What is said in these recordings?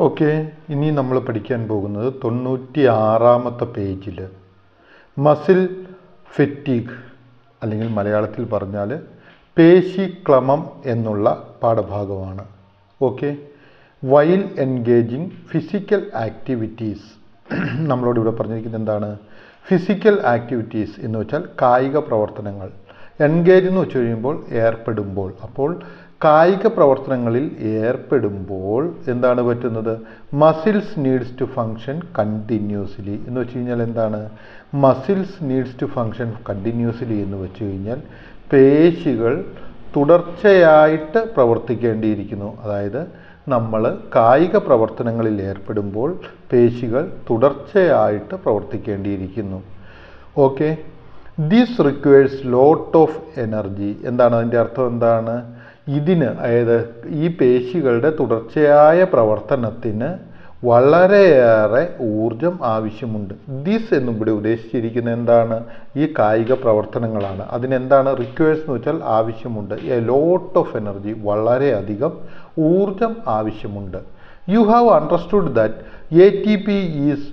Okay, ഇനി നമ്മൾ പഠിക്കാൻ പോകുന്നത് 96-ാമത്തെ പേജിൽ മസിൽ ഫെറ്റീഗ് അല്ലെങ്കിൽ മലയാളത്തിൽ പറഞ്ഞാൽ പേശിക്ലമം എന്നുള്ള പാഠഭാഗമാണ്. Okay, while engaging physical activities. നമ്മളോട് ഇവിടെ പറഞ്ഞിരിക്കുന്നത് എന്താണ്? ഫിസിക്കൽ ആക്ടിവിറ്റീസ് എന്ന് വെച്ചാൽ കായിക പ്രവർത്തനങ്ങൾ. എൻഗേജ് എന്ന് വെച്ച് കഴിയുമ്പോൾ ഏർപ്പെടുമ്പോൾ. അപ്പോൾ കായിക പ്രവർത്തനങ്ങളിൽ ഏർപ്പെടുമ്പോൾ എന്താണ് പറ്റുന്നത്? Muscles needs to function continuously എന്ന് വെച്ച് കഴിഞ്ഞാൽ എന്താണ്? Muscles needs to function continuously എന്ന് വെച്ച് കഴിഞ്ഞാൽ പേശികൾ തുടർച്ചയായിട്ട് പ്രവർത്തിക്കേണ്ടിയിരിക്കുന്നു. അതായത് നമ്മൾ കായിക പ്രവർത്തനങ്ങളിൽ ഏർപ്പെടുമ്പോൾ പേശികൾ തുടർച്ചയായിട്ട് പ്രവർത്തിക്കേണ്ടിയിരിക്കുന്നു. Okay, this requires lot of energy. എന്താണ് അതിൻ്റെ അർത്ഥം? എന്താണ് ഇതിന്? അതായത് ഈ പേശികളുടെ തുടർച്ചയായ പ്രവർത്തനത്തിന് വളരെയേറെ ഊർജം ആവശ്യമുണ്ട്. ദിസ് എന്നും ഇവിടെ ഉദ്ദേശിച്ചിരിക്കുന്നത് എന്താണ്? ഈ കായിക പ്രവർത്തനങ്ങളാണ്. അതിനെന്താണ്? റിക്വയർസ് എന്ന് വെച്ചാൽ ആവശ്യമുണ്ട്. എ ലോട്ട് ഓഫ് എനർജി, വളരെയധികം ഊർജം ആവശ്യമുണ്ട്. You have understood that ATP is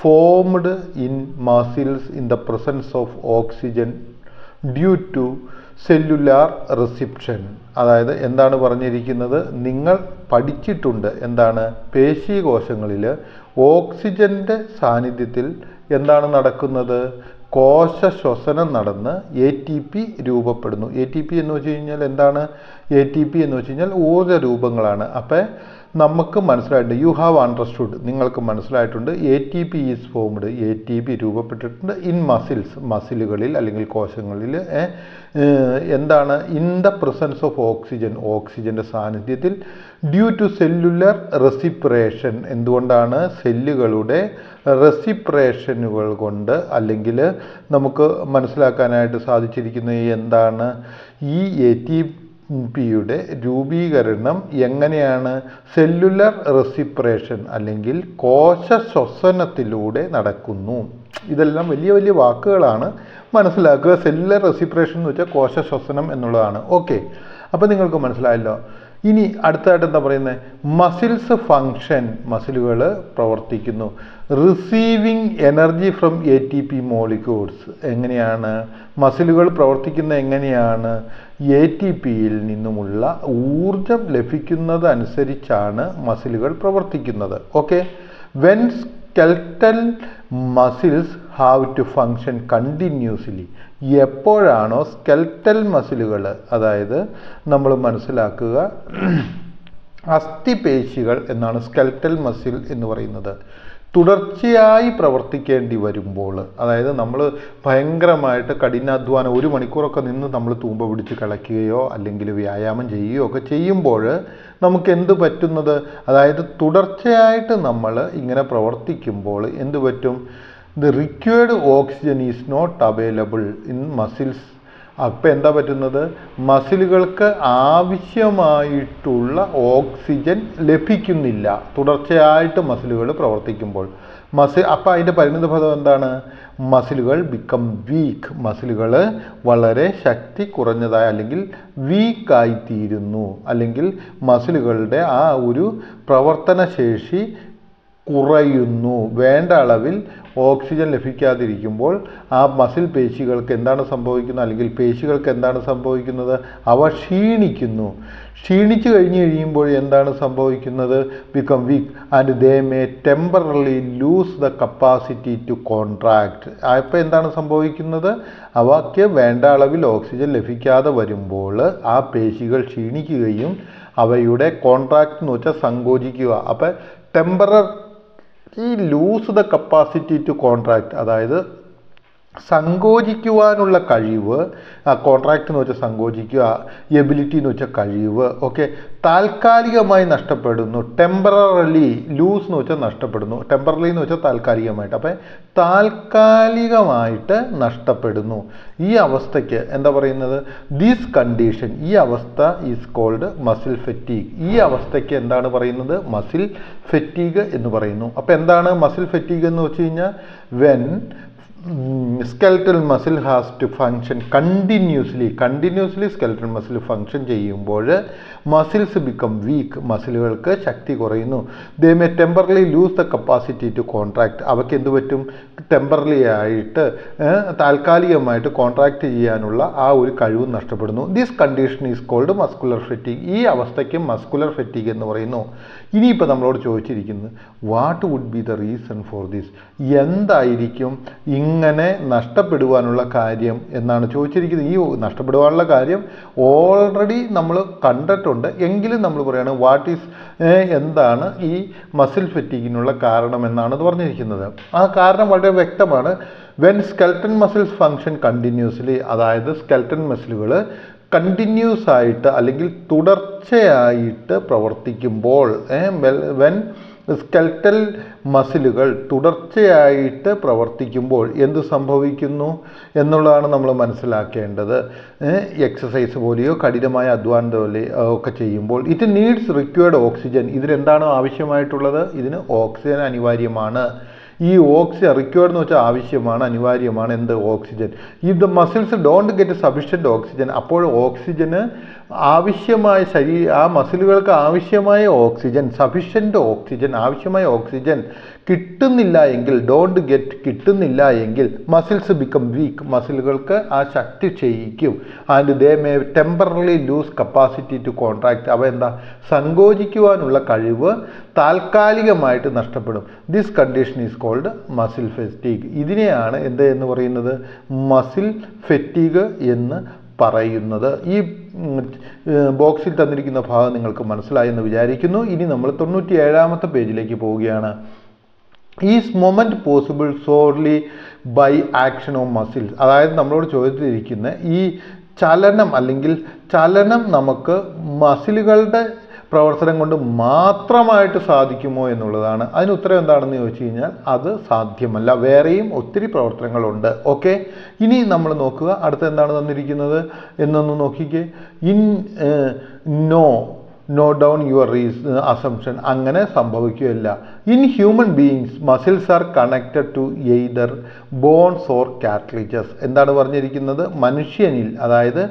formed in muscles in the presence of oxygen due to cellular respiration. അതായത് എന്താണ് പറഞ്ഞിരിക്കുന്നത്? നിങ്ങൾ പഠിച്ചിട്ടുണ്ട് എന്താണ്? പേശീകോശങ്ങളിൽ ഓക്സിജൻ്റെ സാന്നിധ്യത്തിൽ എന്താണ് നടക്കുന്നത്? കോശ ശ്വസനം നടന്ന് ATP രൂപപ്പെടുന്നു. ATP എന്ന് വെച്ച് കഴിഞ്ഞാൽ എന്താണ്? ATP എന്ന് വെച്ച് കഴിഞ്ഞാൽ ഊർജ്ജ രൂപങ്ങളാണ്. അപ്പം നമുക്ക് മനസ്സിലായിട്ടുണ്ട്, യു ഹാവ് അണ്ടർസ്റ്റുഡ്, നിങ്ങൾക്ക് മനസ്സിലായിട്ടുണ്ട്, ATP ഈസ് ഫോംഡ്, ATP രൂപപ്പെട്ടിട്ടുണ്ട് ഇൻ മസിൽസ്, മസിലുകളിൽ അല്ലെങ്കിൽ കോശങ്ങളിൽ. എന്താണ്? In the presence of oxygen, ഓക്സിജൻ്റെ സാന്നിധ്യത്തിൽ. ഡ്യൂ ടു സെല്ലുലാർ റെസിപ്രേഷൻ, എന്തുകൊണ്ടാണ്? സെല്ലുകളുടെ റെസിപ്രേഷനുകൾ കൊണ്ട്. അല്ലെങ്കിൽ നമുക്ക് മനസ്സിലാക്കാനായിട്ട് സാധിച്ചിരിക്കുന്നത് എന്താണ്? ഈ ATPയുടെ രൂപീകരണം എങ്ങനെയാണ്? സെല്ലുലാർ റെസിപ്രേഷൻ അല്ലെങ്കിൽ കോശ ശ്വസനത്തിലൂടെ നടക്കുന്നു. ഇതെല്ലാം വലിയ വലിയ വാക്കുകളാണ്, മനസ്സിലാക്കുക. സെല്ലുലാർ റെസിപ്രേഷൻ എന്ന് വെച്ചാൽ കോശ ശ്വസനം എന്നുള്ളതാണ്. ഓക്കെ, അപ്പോൾ നിങ്ങൾക്ക് മനസ്സിലായല്ലോ. ഇനി അടുത്തതായിട്ട് എന്താ പറയുന്നത്? മസിൽസ് ഫങ്ഷൻ, മസിലുകൾ പ്രവർത്തിക്കുന്നു. Receiving energy from ATP molecules. എങ്ങനെയാണ് മസിലുകൾ പ്രവർത്തിക്കുന്നത്? എങ്ങനെയാണ്? ATPയിൽ നിന്നുമുള്ള ഊർജം ലഭിക്കുന്നതനുസരിച്ചാണ് മസിലുകൾ പ്രവർത്തിക്കുന്നത്. Okay, when skeletal muscles have to function continuously. എപ്പോഴാണോ സ്കെൽറ്റൽ മസിലുകൾ, അതായത് നമ്മൾ മനസ്സിലാക്കുക അസ്ഥിപേശികൾ എന്നാണ് സ്കെൽറ്റൽ മസിൽ എന്ന് പറയുന്നത്, തുടർച്ചയായി പ്രവർത്തിക്കേണ്ടി വരുമ്പോൾ, അതായത് നമ്മൾ ഭയങ്കരമായിട്ട് കഠിനാധ്വാനം 1 മണിക്കൂറൊക്കെ നിന്ന് നമ്മൾ തൂമ്പ പിടിച്ച് കളയ്ക്കുകയോ അല്ലെങ്കിൽ വ്യായാമം ചെയ്യുകയോ ഒക്കെ ചെയ്യുമ്പോൾ നമുക്ക് എന്ത് പറ്റുന്നത്? അതായത് തുടർച്ചയായിട്ട് നമ്മൾ ഇങ്ങനെ പ്രവർത്തിക്കുമ്പോൾ എന്ത് പറ്റും? The required oxygen is not available in muscles. അപ്പം എന്താ പറ്റുന്നത്? മസിലുകൾക്ക് ആവശ്യമായിട്ടുള്ള ഓക്സിജൻ ലഭിക്കുന്നില്ല തുടർച്ചയായിട്ട് മസിലുകൾ പ്രവർത്തിക്കുമ്പോൾ. അപ്പം അതിൻ്റെ പരിണിതഫലം എന്താണ്? മസിലുകൾ ബിക്കം വീക്ക്. മസിലുകൾ വളരെ ശക്തി കുറഞ്ഞതായി അല്ലെങ്കിൽ വീക്കായിത്തീരുന്നു. അല്ലെങ്കിൽ മസിലുകളുടെ ആ ഒരു പ്രവർത്തനശേഷി കുറയുന്നു. വേണ്ട അളവിൽ ഓക്സിജൻ ലഭിക്കാതിരിക്കുമ്പോൾ ആ മസിൽ പേശികൾക്ക് എന്താണ് സംഭവിക്കുന്നത്? അല്ലെങ്കിൽ പേശികൾക്ക് എന്താണ് സംഭവിക്കുന്നത്? അവ ക്ഷീണിക്കുന്നു. ക്ഷീണിച്ചു കഴിയുമ്പോൾ എന്താണ് സംഭവിക്കുന്നത്? Become weak and they may temporarily lose the capacity to contract. അപ്പോൾ എന്താണ് സംഭവിക്കുന്നത്? അവയ്ക്ക് വേണ്ട അളവിൽ ഓക്സിജൻ ലഭിക്കാതെ വരുമ്പോൾ ആ പേശികൾ ക്ഷീണിക്കുകയും അവയുടെ കോൺട്രാക്ട് എന്ന് വെച്ചാൽ സങ്കോചിക്കുക. അപ്പം temporary lose the capacity to contract, അതായത് സങ്കോചിക്കുവാനുള്ള കഴിവ്. കോൺട്രാക്ട് എന്ന് വെച്ചാൽ സങ്കോചിക്കുക, എബിലിറ്റി എന്ന് വെച്ചാൽ കഴിവ്. ഓക്കെ, താൽക്കാലികമായി നഷ്ടപ്പെടുന്നു. ടെമ്പററിലി, ലൂസ് എന്ന് വെച്ചാൽ നഷ്ടപ്പെടുന്നു, ടെമ്പററി എന്ന് വെച്ചാൽ താൽക്കാലികമായിട്ട്. അപ്പം താൽക്കാലികമായിട്ട് നഷ്ടപ്പെടുന്നു. ഈ അവസ്ഥയ്ക്ക് എന്താ പറയുന്നത്? ദിസ് കണ്ടീഷൻ, ഈ അവസ്ഥ ഈസ് കോൾഡ് മസിൽ ഫെറ്റീഗ്. ഈ അവസ്ഥയ്ക്ക് എന്താണ് പറയുന്നത്? മസിൽ ഫെറ്റീഗ് എന്ന് പറയുന്നു. അപ്പം എന്താണ് മസിൽ ഫെറ്റീഗ് എന്ന് വെച്ച് കഴിഞ്ഞാൽ? When skeletal muscle has to function continuously skeletal muscle function ചെയ്യുമ്പോൾ മസിൽസ് ബിക്കം വീക്ക്, മസിലുകൾക്ക് ശക്തി കുറയുന്നു. They may temporarily lose the capacity to contract, അവയ്ക്ക് എന്ത് പറ്റും, ടെമ്പറലി ആയിട്ട് താൽക്കാലികമായിട്ട് കോൺട്രാക്ട് ചെയ്യാനുള്ള ആ ഒരു കഴിവ് നഷ്ടപ്പെടുന്നു. This condition is called muscular fatigue. ഈ അവസ്ഥയ്ക്ക് മസ്കുലർ ഫെറ്റീഗ് എന്ന് പറയുന്നു. ഇനിയിപ്പോൾ നമ്മളോട് ചോദിച്ചിരിക്കുന്നത് what would be the reason for this, എന്തായിരിക്കും ഇങ്ങനെ നഷ്ടപ്പെടുവാനുള്ള കാര്യം എന്നാണ് ചോദിച്ചിരിക്കുന്നത്. ഈ നഷ്ടപ്പെടുവാനുള്ള കാര്യം ഓൾറെഡി നമ്മൾ കണ്ടിട്ടുണ്ട്, എങ്കിലും നമ്മൾ പറയുകയാണ് വാട്ട് ഈസ്, എന്താണ് ഈ മസിൽ ഫെറ്റീഗിനുള്ള കാരണം എന്നാണ് പറഞ്ഞിരിക്കുന്നത്. ആ കാരണം വളരെ വ്യക്തമാണ്. When skeleton muscles function continuously, അതായത് സ്കെൽറ്റൻ മസിലുകൾ കണ്ടിന്യൂസ് ആയിട്ട് അല്ലെങ്കിൽ തുടർച്ചയായിട്ട് പ്രവർത്തിക്കുമ്പോൾ, വെൻ സ്കെൽറ്റൽ മസിലുകൾ തുടർച്ചയായിട്ട് പ്രവർത്തിക്കുമ്പോൾ എന്ത് സംഭവിക്കുന്നു എന്നുള്ളതാണ് നമ്മൾ മനസ്സിലാക്കേണ്ടത്. എക്സസൈസ് പോലെയോ കഠിനമായ അധ്വാനം പോലെ ഒക്കെ ചെയ്യുമ്പോൾ ഇറ്റ് നീഡ്സ് റിക്വയർഡ് ഓക്സിജൻ. ഇതിനെന്താണോ ആവശ്യമായിട്ടുള്ളത്, ഇതിന് ഓക്സിജൻ അനിവാര്യമാണ്. ഈ ഓക്സിജൻ റിക്വയർഡ് എന്ന് വെച്ചാൽ ആവശ്യമാണ്, അനിവാര്യമാണ്. എന്ത്, oxygen. If the muscles don't get sufficient oxygen, അപ്പോൾ ഓക്സിജന് ആവശ്യമായ ആ മസിലുകൾക്ക് ആവശ്യമായ ഓക്സിജൻ, സഫിഷ്യൻറ്റ് ഓക്സിജൻ, ആവശ്യമായ ഓക്സിജൻ കിട്ടുന്നില്ല എങ്കിൽ, കിട്ടുന്നില്ല എങ്കിൽ മസിൽസ് ബിക്കം വീക്ക്, മസിലുകൾക്ക് ആ ശക്തി ക്ഷയിക്കും. And they may temporarily lose capacity to contract, അവ എന്താ, സങ്കോചിക്കുവാനുള്ള കഴിവ് താൽക്കാലികമായിട്ട് നഷ്ടപ്പെടും. This condition is called muscle fatigue. ഇതിനെയാണ് എന്ത് എന്ന് പറയുന്നത്, മസിൽ ഫെറ്റീഗ് എന്ന് പറയുന്നത്. ഈ ബോക്സിൽ തന്നിരിക്കുന്ന ഭാഗം നിങ്ങൾക്ക് മനസ്സിലായെന്ന് വിചാരിക്കുന്നു. ഇനി നമ്മൾ 97-ാമത്തെ പേജിലേക്ക് പോവുകയാണ്. Is movement possible solely by action of muscles, അതായത് നമ്മളോട് ചോദിച്ചിരിക്കുന്ന ഈ ചലനം അല്ലെങ്കിൽ ചലനം നമുക്ക് മസിലുകളുടെ പ്രവർത്തനം കൊണ്ട് മാത്രമായിട്ട് സാധിക്കുമോ എന്നുള്ളതാണ്. അതിന് ഉത്തരം എന്താണെന്ന് ചോദിച്ചു കഴിഞ്ഞാൽ അത് സാധ്യമല്ല, വേറെയും ഒത്തിരി പ്രവർത്തനങ്ങളുണ്ട്. ഓക്കെ, ഇനി നമ്മൾ നോക്കുക അടുത്ത എന്താണ് തന്നിരിക്കുന്നത് എന്നൊന്ന് നോക്കിക്കേ. നോ ഡൗൺ യുവർ അസംഷൻ, അങ്ങനെ സംഭവിക്കുകയില്ല. In human beings muscles are connected to either bones or cartilages. എന്താണ് പറഞ്ഞിരിക്കുന്നത്, മനുഷ്യനിൽ, അതായത്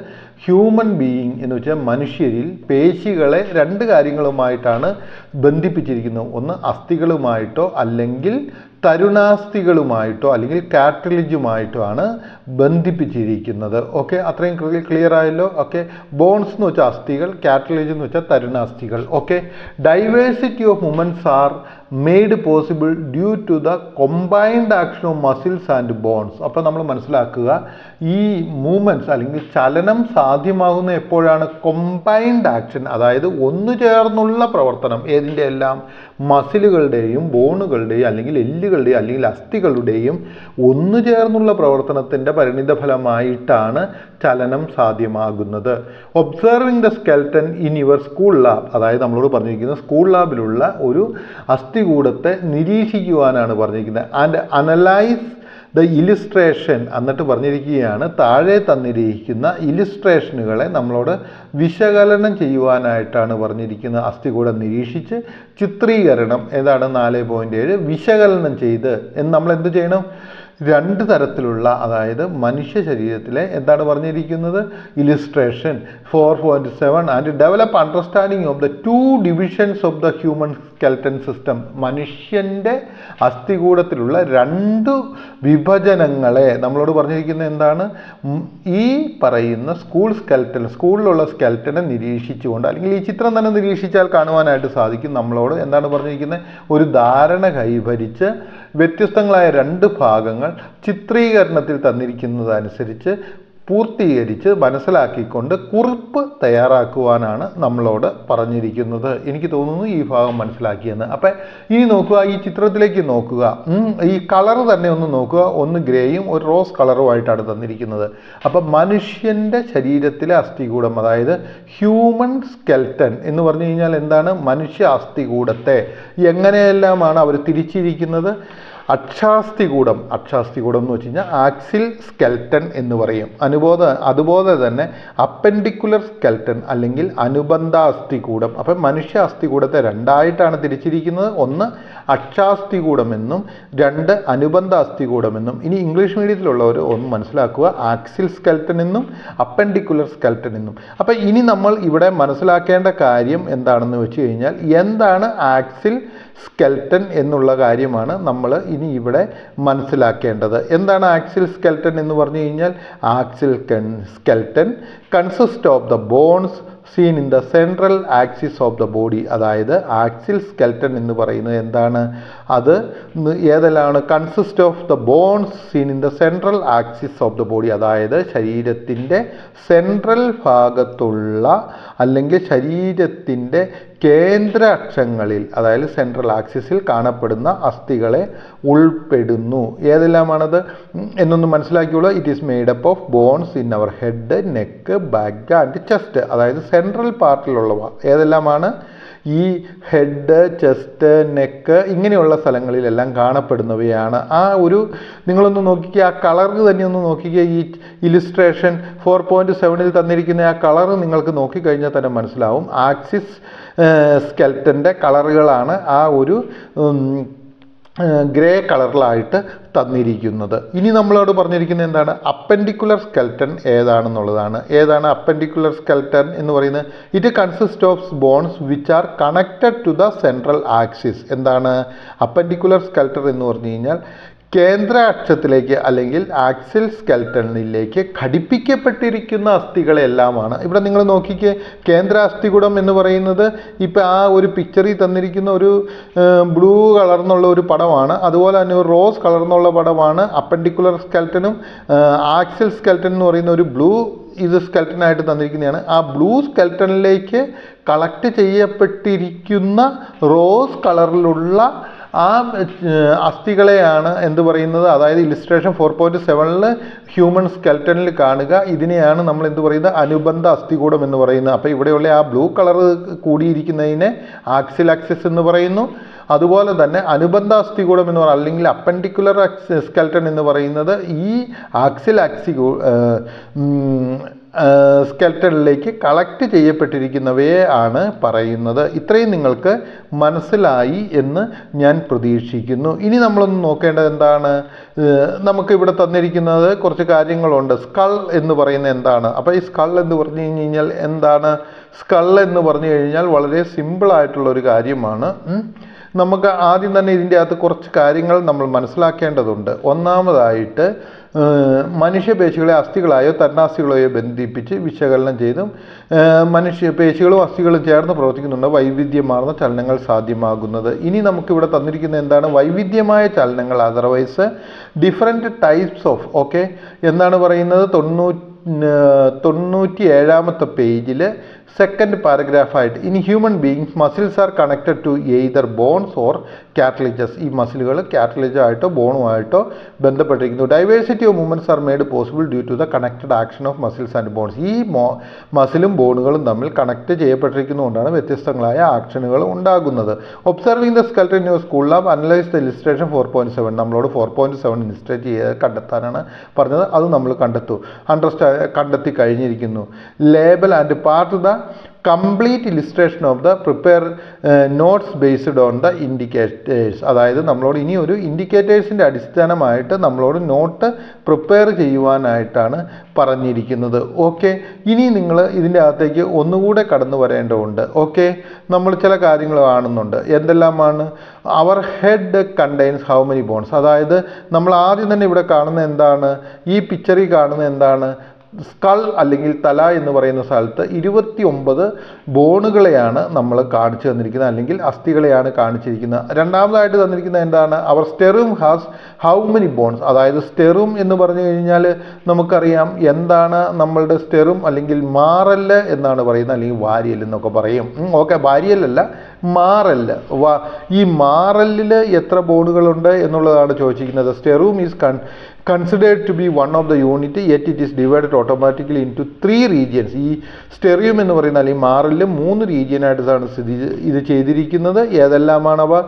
ഹ്യൂമൻ ബീയിങ് എന്ന് വെച്ചാൽ മനുഷ്യരിൽ പേശികളെ രണ്ട് കാര്യങ്ങളുമായിട്ടാണ് ബന്ധിപ്പിച്ചിരിക്കുന്നത്. ഒന്ന് അസ്ഥികളുമായിട്ടോ അല്ലെങ്കിൽ തരുണാസ്ഥികളുമായിട്ടോ അല്ലെങ്കിൽ കാർട്ടിലേജുമായിട്ടോ ആണ് ബന്ധിപ്പിച്ചിരിക്കുന്നത്. ഓക്കെ, അത്രയും ക്ലിയർ ആയല്ലോ. ഓക്കെ, ബോൺസ് എന്ന് വെച്ചാൽ അസ്ഥികൾ, കാർട്ടിലേജ് എന്ന് വെച്ചാൽ തരുണാസ്ഥികൾ. Okay, diversity of movements are made possible due to the combined action of muscles and bones. അപ്പോൾ നമ്മൾ മനസ്സിലാക്കുക, ഈ മൂവ്മെൻറ്റ്സ് അല്ലെങ്കിൽ ചലനം സാധ്യമാകുന്ന എപ്പോഴാണ്, കൊമ്പൈൻഡ് ആക്ഷൻ, അതായത് ഒന്നു ചേർന്നുള്ള പ്രവർത്തനം, ഏതിൻ്റെ എല്ലാം, മസിലുകളുടെയും ബോണുകളുടെയും അല്ലെങ്കിൽ എല്ലുകളുടെയും അല്ലെങ്കിൽ അസ്ഥികളുടെയും ഒന്നു ചേർന്നുള്ള പ്രവർത്തനത്തിൻ്റെ പരിണിതഫലമായിട്ടാണ് ചലനം സാധ്യമാകുന്നത്. Observing the skeleton in your school lab, അതായത് നമ്മളോട് പറഞ്ഞിരിക്കുന്നത് സ്കൂൾ ലാബിലുള്ള ഒരു അസ്ഥികൂടത്തെ നിരീക്ഷിക്കുവാനാണ് പറഞ്ഞിരിക്കുന്നത്. ആൻഡ് അനലൈസ് ദ ഇലിസ്ട്രേഷൻ, എന്നിട്ട് പറഞ്ഞിരിക്കുകയാണ് താഴെ തന്നിരിക്കുന്ന ഇലിസ്ട്രേഷനുകളെ നമ്മളോട് വിശകലനം ചെയ്യുവാനായിട്ടാണ് പറഞ്ഞിരിക്കുന്നത്. അസ്ഥികൂടം നിരീക്ഷിച്ച് ചിത്രീകരണം, ഏതാണ് 4.7, വിശകലനം ചെയ്ത് നമ്മൾ എന്ത് ചെയ്യണം, രണ്ട് തരത്തിലുള്ള, അതായത് മനുഷ്യ ശരീരത്തിലെ എന്താണ് പറഞ്ഞിരിക്കുന്നത്, illustration 4.7 and develop understanding of the 2 divisions of the human skeleton system. മനുഷ്യൻ്റെ അസ്ഥികൂടത്തിലുള്ള 2 വിഭജനങ്ങളെ നമ്മളോട് പറഞ്ഞിരിക്കുന്നത് എന്താണ്, ഈ പറയുന്ന സ്കൂളിലുള്ള സ്കെൽറ്റനെ നിരീക്ഷിച്ചുകൊണ്ട്, അല്ലെങ്കിൽ ഈ ചിത്രം തന്നെ നിരീക്ഷിച്ചാൽ കാണുവാനായിട്ട് സാധിക്കും. നമ്മളോട് എന്താണ് പറഞ്ഞിരിക്കുന്നത്, ഒരു ധാരണ കൈവരിച്ച് വ്യത്യസ്തങ്ങളായ 2 ഭാഗങ്ങൾ ചിത്രീകരണത്തിൽ തന്നിരിക്കുന്നതനുസരിച്ച് പൂർത്തീകരിച്ച് മനസ്സിലാക്കിക്കൊണ്ട് കുറിപ്പ് തയ്യാറാക്കുവാനാണ് നമ്മളോട് പറഞ്ഞിരിക്കുന്നത്. എനിക്ക് തോന്നുന്നു ഈ ഭാഗം മനസ്സിലാക്കിയെന്ന്. അപ്പം ഇനി നോക്കുക, ഈ ചിത്രത്തിലേക്ക് നോക്കുക, ഈ കളർ തന്നെ ഒന്ന് നോക്കുക. ഒന്ന് ഗ്രേയും ഒരു റോസ് കളറുമായിട്ടാണ് തന്നിരിക്കുന്നത്. അപ്പം മനുഷ്യൻ്റെ ശരീരത്തിലെ അസ്ഥികൂടം, അതായത് ഹ്യൂമൻ സ്കെൽറ്റൻ എന്ന് പറഞ്ഞു കഴിഞ്ഞാൽ എന്താണ്, മനുഷ്യ അസ്ഥികൂടത്തെ എങ്ങനെയെല്ലാമാണ് അവർ തിരിച്ചിരിക്കുന്നത്, അക്ഷാസ്ഥികൂടം എന്ന് വെച്ച് കഴിഞ്ഞാൽ ആക്സിൽ സ്കെൽട്ടൻ എന്ന് പറയും. അതുപോലെ തന്നെ അപ്പെൻഡിക്കുലർ സ്കെൽട്ടൻ അല്ലെങ്കിൽ അനുബന്ധ അസ്ഥികൂടം. അപ്പം മനുഷ്യ അസ്ഥികൂടത്തെ രണ്ടായിട്ടാണ് തിരിച്ചിരിക്കുന്നത്. ഒന്ന് അക്ഷാസ്ഥികൂടമെന്നും രണ്ട് അനുബന്ധ അസ്ഥികൂടമെന്നും. ഇനി ഇംഗ്ലീഷ് മീഡിയത്തിലുള്ളവർ ഒന്ന് മനസ്സിലാക്കുക, ആക്സിൽ സ്കെൽട്ടൻ എന്നും അപ്പെൻഡിക്കുലർ സ്കെൽട്ടൻ എന്നും. അപ്പം ഇനി നമ്മൾ ഇവിടെ മനസ്സിലാക്കേണ്ട കാര്യം എന്താണെന്ന് വെച്ച് കഴിഞ്ഞാൽ എന്താണ് ആക്സിൽ സ്കെൽട്ടൻ എന്നുള്ള കാര്യമാണ് നമ്മൾ ഇനി ഇവിടെ മനസ്സിലാക്കേണ്ടത്. എന്താണ് ആക്സിൽ സ്കെൽട്ടൻ എന്ന് പറഞ്ഞു കഴിഞ്ഞാൽ axial skeleton consist of the bones seen in the central axis of the body. അതായത് ആക്സിൽ സ്കെൽട്ടൻ എന്ന് പറയുന്നത് എന്താണ്? അത് ഏതെല്ലാം? Consist of the bones seen in the central axis of the body. അതായത് ശരീരത്തിൻ്റെ സെൻട്രൽ ഭാഗത്തുള്ള അല്ലെങ്കിൽ ശരീരത്തിൻ്റെ കേന്ദ്ര അക്ഷങ്ങളിൽ, അതായത് സെൻട്രൽ ആക്സിസിൽ കാണപ്പെടുന്ന അസ്ഥികളെ ഉൾപ്പെടുന്നു. ഏതെല്ലാമാണത് എന്നൊന്ന് മനസ്സിലാക്കിയുള്ളൂ. It is made up of bones in our head, neck, back and chest. അതായത് സെൻട്രൽ പാർട്ടിലുള്ളവ ഏതെല്ലാമാണ്? ഈ ഹെഡ്, ചെസ്റ്റ്, നെക്ക് ഇങ്ങനെയുള്ള സ്ഥലങ്ങളിലെല്ലാം കാണപ്പെടുന്നവയാണ്. ആ ഒരു നിങ്ങളൊന്ന് നോക്കിക്കുക, ആ കളർ തന്നെ ഒന്ന് നോക്കിക്കുക. ഈ ഇലിസ്ട്രേഷൻ 4.7 തന്നിരിക്കുന്ന ആ കളർ നിങ്ങൾക്ക് നോക്കിക്കഴിഞ്ഞാൽ തന്നെ മനസ്സിലാവും. ആക്സിസ് സ്കെൽട്ടൻ്റെ കളറുകളാണ് ആ ഒരു ഗ്രേ കളറിലായിട്ട് തന്നിരിക്കുന്നത്. ഇനി നമ്മളോട് പറഞ്ഞിരിക്കുന്നത് എന്താണ്? അപ്പെൻഡിക്കുലർ സ്കെൽട്ടൻ ഏതാണെന്നുള്ളതാണ്. ഏതാണ് അപ്പെൻഡിക്കുലർ സ്കെൽട്ടൻ എന്ന് പറയുന്നത്? It consist of bones which are connected to the central axis. എന്താണ് അപ്പെൻഡിക്കുലർ സ്കെൽട്ടൻ എന്ന് പറഞ്ഞു കഴിഞ്ഞാൽ? കേന്ദ്ര അക്ഷത്തിലേക്ക് അല്ലെങ്കിൽ ആക്സിൽ സ്കെൽട്ടനിലേക്ക് ഘടിപ്പിക്കപ്പെട്ടിരിക്കുന്ന അസ്ഥികളെല്ലാമാണ്. ഇവിടെ നിങ്ങൾ നോക്കിക്കേ, കേന്ദ്ര അസ്ഥികൂടം എന്ന് പറയുന്നത് ഇപ്പം ആ ഒരു പിക്ചറിൽ തന്നിരിക്കുന്ന ഒരു ബ്ലൂ കളർന്നുള്ള ഒരു പടമാണ്. അതുപോലെ തന്നെ ഒരു റോസ് കളർന്നുള്ള പടമാണ്. അപ്പെൻഡിക്കുലർ സ്കെൽട്ടനും ആക്സിൽ സ്കെൽട്ടൻ എന്ന് പറയുന്ന ഒരു ബ്ലൂ സ്കെൽട്ടനായിട്ട് തന്നിരിക്കുന്നതാണ്. ആ ബ്ലൂ സ്കെൽട്ടനിലേക്ക് കളക്ട് ചെയ്യപ്പെട്ടിരിക്കുന്ന റോസ് കളറിലുള്ള ആ അസ്ഥികളെയാണ് എന്ത് പറയുന്നത്? അതായത് ഇലിസ്ട്രേഷൻ 4.7 ഹ്യൂമൻ സ്കെൽട്ടനിൽ കാണുക. ഇതിനെയാണ് നമ്മൾ എന്ത് പറയുന്നത്? അനുബന്ധ അസ്ഥികൂടം എന്ന് പറയുന്നത്. അപ്പോൾ ഇവിടെയുള്ള ആ ബ്ലൂ കളർ കൂടിയിരിക്കുന്നതിനെ ആക്സിൽ ആക്സിസ് എന്ന് പറയുന്നു. അതുപോലെ തന്നെ അനുബന്ധ അസ്ഥികൂടം എന്ന് പറയുന്നത് അല്ലെങ്കിൽ അപ്പെൻഡിക്കുലർ സ്കെൽട്ടൻ എന്ന് പറയുന്നത് ഈ ആക്സിൽ സ്കെൽട്ടനിലേക്ക് കളക്ട് ചെയ്യപ്പെട്ടിരിക്കുന്നവയെ ആണ് പറയുന്നത്. ഇത്രയും നിങ്ങൾക്ക് മനസ്സിലായി എന്ന് ഞാൻ പ്രതീക്ഷിക്കുന്നു. ഇനി നമ്മളൊന്ന് നോക്കേണ്ടത് എന്താണ്? നമുക്കിവിടെ തന്നിരിക്കുന്നത് കുറച്ച് കാര്യങ്ങളുണ്ട്. സ്കൾ എന്ന് പറയുന്നത് എന്താണ്? അപ്പോൾ ഈ സ്കൾ എന്ന് പറഞ്ഞു കഴിഞ്ഞാൽ എന്താണ്? സ്കൾ എന്ന് പറഞ്ഞു കഴിഞ്ഞാൽ വളരെ സിമ്പിളായിട്ടുള്ളൊരു കാര്യമാണ്. നമുക്ക് ആദ്യം തന്നെ ഇതിൻ്റെ അകത്ത് കുറച്ച് കാര്യങ്ങൾ നമ്മൾ മനസ്സിലാക്കേണ്ടതുണ്ട്. ഒന്നാമതായിട്ട് മനുഷ്യപേശികളെ അസ്ഥികളായോ തന്നാസ്ഥികളെയോ ബന്ധിപ്പിച്ച് വിശകലനം ചെയ്തും പേശികളും അസ്ഥികളും ചേർന്ന് പ്രവർത്തിക്കുന്നുണ്ട് വൈവിധ്യമാർന്ന ചലനങ്ങൾ സാധ്യമാകുന്നത്. ഇനി നമുക്കിവിടെ തന്നിരിക്കുന്നത് എന്താണ്? വൈവിധ്യമായ ചലനങ്ങൾ, അതർവൈസ് ഡിഫറെൻറ്റ് ടൈപ്സ് ഓഫ് എന്നാണ് പറയുന്നത്. 97ാമത്തെ പേജിൽ സെക്കൻഡ് പാരഗ്രാഫായിട്ട് in human beings muscles are connected to either bones or cartilages. ഈ മസിലുകൾ കാറ്റലിജായിട്ടോ ബോണുമായിട്ടോ ബന്ധപ്പെട്ടിരിക്കുന്നു. Diversity of movements are made possible due to the connected action of muscles and bones. ഈ മസിലും ബോണുകളും തമ്മിൽ കണക്ട് ചെയ്യപ്പെട്ടിരിക്കുന്നതുകൊണ്ടാണ് വ്യത്യസ്തങ്ങളായ ആക്ഷനുകൾ ഉണ്ടാകുന്നത്. Observing the skeleton in your school lab analyse the illustration 4.7. നമ്മളോട് 4.7 ഇലിസ്ട്രേറ്റ് ചെയ്ത് കണ്ടെത്താനാണ് പറഞ്ഞത്. അത് നമ്മൾ കണ്ടെത്തി കഴിഞ്ഞിരിക്കുന്നു. Label and part the complete illustration of the prepare notes based on the indicators. അതായത് നമ്മളോട് ഇനി ഒരു ഇൻഡിക്കേറ്റേഴ്സിൻ്റെ അടിസ്ഥാനമായിട്ട് നമ്മളോട് നോട്ട് പ്രിപ്പയർ ചെയ്യുവാനായിട്ടാണ് പറഞ്ഞിരിക്കുന്നത്. ഇനി നിങ്ങൾ ഇതിൻ്റെ അകത്തേക്ക് ഒന്നുകൂടെ കടന്നു വരേണ്ടതുണ്ട്. നമ്മൾ ചില കാര്യങ്ങൾ കാണുന്നുണ്ട്. എന്തെല്ലാമാണ്? Our head contains how many bones. അതായത് നമ്മൾ ആദ്യം തന്നെ ഇവിടെ കാണുന്ന എന്താണ്? ഈ പിക്ചറിൽ കാണുന്ന എന്താണ്? സ്കൾ അല്ലെങ്കിൽ തല എന്ന് പറയുന്ന സ്ഥലത്ത് 29 ബോണുകളെയാണ് നമ്മൾ കാണിച്ചു തന്നിരിക്കുന്നത്, അല്ലെങ്കിൽ അസ്ഥികളെയാണ് കാണിച്ചിരിക്കുന്നത്. രണ്ടാമതായിട്ട് തന്നിരിക്കുന്നത് എന്താണ്? അവർ സ്റ്റെറും ഹാസ് ഹൗ മെനി ബോൺസ്. അതായത് സ്റ്റെറും എന്ന് പറഞ്ഞു കഴിഞ്ഞാൽ നമുക്കറിയാം എന്താണ് നമ്മളുടെ സ്റ്റെറും, അല്ലെങ്കിൽ മാറല് എന്നാണ് പറയുന്നത്, അല്ലെങ്കിൽ വാരിയൽ എന്നൊക്കെ പറയും. വാരിയലല്ല, മാറല്. ഈ മാറലിൽ എത്ര ബോണുകളുണ്ട് എന്നുള്ളതാണ് ചോദിച്ചിരിക്കുന്നത്. സ്റ്റെറും is considered to be one of the unit, yet it is divided automatically into 3 regions. ഈ സ്റ്റെറിയം എന്ന് പറയുന്ന അല്ലെങ്കിൽ മാറലിൽ 3 റീജിയനായിട്ടാണ് ഇത് ചെയ്തിരിക്കുന്നത്. ഏതെല്ലാമാണവ?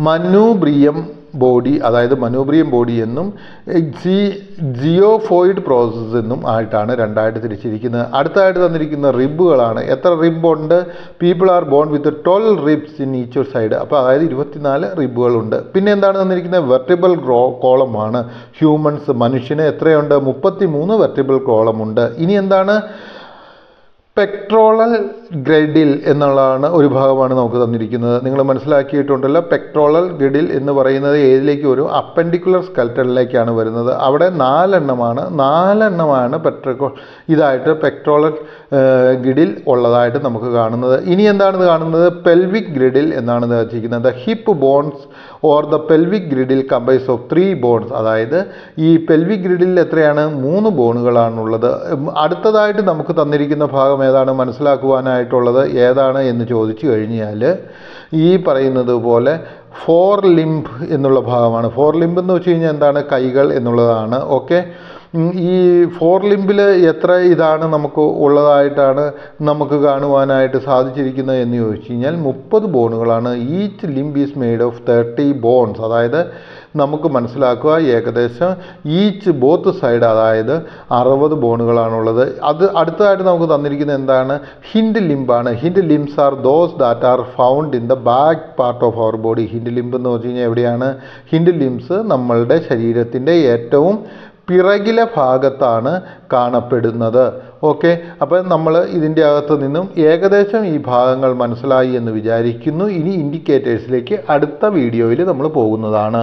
മനുബ്രിയം ബോഡി, അതായത് മനുബ്രിയം ബോഡി എന്നും ജിയോഫോയിഡ് പ്രോസസ്സ് എന്നും ആയിട്ടാണ് രണ്ടായിട്ട് തിരിച്ചിരിക്കുന്നത്. അടുത്തായിട്ട് തന്നിരിക്കുന്ന റിബുകളാണ്. എത്ര റിബുണ്ട്? People are born with 12 ribs in each side. അപ്പോൾ അതായത് 24 റിബുകളുണ്ട്. പിന്നെ എന്താണ് തന്നിരിക്കുന്നത്? വെർട്ടിബിൾ കോളമാണ്. ഹ്യൂമൻസ്, മനുഷ്യന് എത്രയുണ്ട്? 33 വെർട്ടിബിൾ കോളമുണ്ട്. ഇനി എന്താണ്? പെക്ട്രോളൽ ഗ്രഡിൽ എന്നുള്ളതാണ് ഒരു ഭാഗമാണ് നമുക്ക് തന്നിരിക്കുന്നത്. നിങ്ങൾ മനസ്സിലാക്കിയിട്ടുണ്ടല്ലോ, പെക്ട്രോളൽ ഗ്രഡിൽ എന്ന് പറയുന്നത് ഏതിലേക്ക് വരും? അപ്പൻഡിക്കുലർ സ്കെൽറ്റനിലേക്കാണ് വരുന്നത്. അവിടെ 4 എണ്ണമാണ് ഇതായിട്ട് പെക്ട്രോളൽ ഗ്രിഡിൽ ഉള്ളതായിട്ട് നമുക്ക് കാണുന്നത്. ഇനി എന്താണ് കാണുന്നത്? പെൽവിക് ഗ്രിഡിൽ എന്നാണ് വെച്ചിരിക്കുന്നത്. The hip bones or the pelvic girdle comprises of 3 bones. അതായത് ഈ പെൽവിക് ഗ്രിഡിൽ എത്രയാണ്? 3 ബോണുകളാണുള്ളത്. അടുത്തതായിട്ട് നമുക്ക് തന്നിരിക്കുന്ന ഭാഗം ഏതാണ് മനസ്സിലാക്കുവാനായിട്ടുള്ളത്? ഏതാണ് എന്ന് ചോദിച്ചു കഴിഞ്ഞാൽ ഈ പറയുന്നത് പോലെ ഫോർ ലിംബ് എന്നുള്ള ഭാഗമാണ്. ഫോർ ലിംബ് എന്ന് വെച്ച് കഴിഞ്ഞാൽ എന്താണ്? കൈകൾ എന്നുള്ളതാണ്. ഓക്കെ, ഈ ഫോർ ലിംബിൽ എത്ര ഇതാണ് നമുക്ക് ഉള്ളതായിട്ടാണ് നമുക്ക് കാണുവാനായിട്ട് സാധിച്ചിരിക്കുന്നത് എന്ന് ചോദിച്ചു കഴിഞ്ഞാൽ 30 ബോണുകളാണ്. Each limb is made of 30 bones. അതായത് നമുക്ക് മനസ്സിലാക്കുക ഏകദേശം ഈച്ച് ബോത്ത് സൈഡ്, അതായത് 60 ബോണുകളാണുള്ളത്. അത് അടുത്തതായിട്ട് നമുക്ക് തന്നിരിക്കുന്നത് എന്താണ്? ഹിൻഡ് ലിംബാണ്. Hind limbs are those that are found in the back part of our body. Hind limb എന്ന് വെച്ച് കഴിഞ്ഞാൽ എവിടെയാണ്? ഹിൻഡ് ലിംബ്സ് നമ്മളുടെ ശരീരത്തിൻ്റെ ഏറ്റവും പിറകിലെ ഭാഗത്താണ് കാണപ്പെടുന്നത്. ഓക്കെ, അപ്പം നമ്മൾ ഇതിൻ്റെ അകത്ത് നിന്നും ഏകദേശം ഈ ഭാഗങ്ങൾ മനസ്സിലായി എന്ന് വിചാരിക്കുന്നു. ഇനി ഇൻഡിക്കേറ്റേഴ്സിലേക്ക് അടുത്ത വീഡിയോയിൽ നമ്മൾ പോകുന്നതാണ്.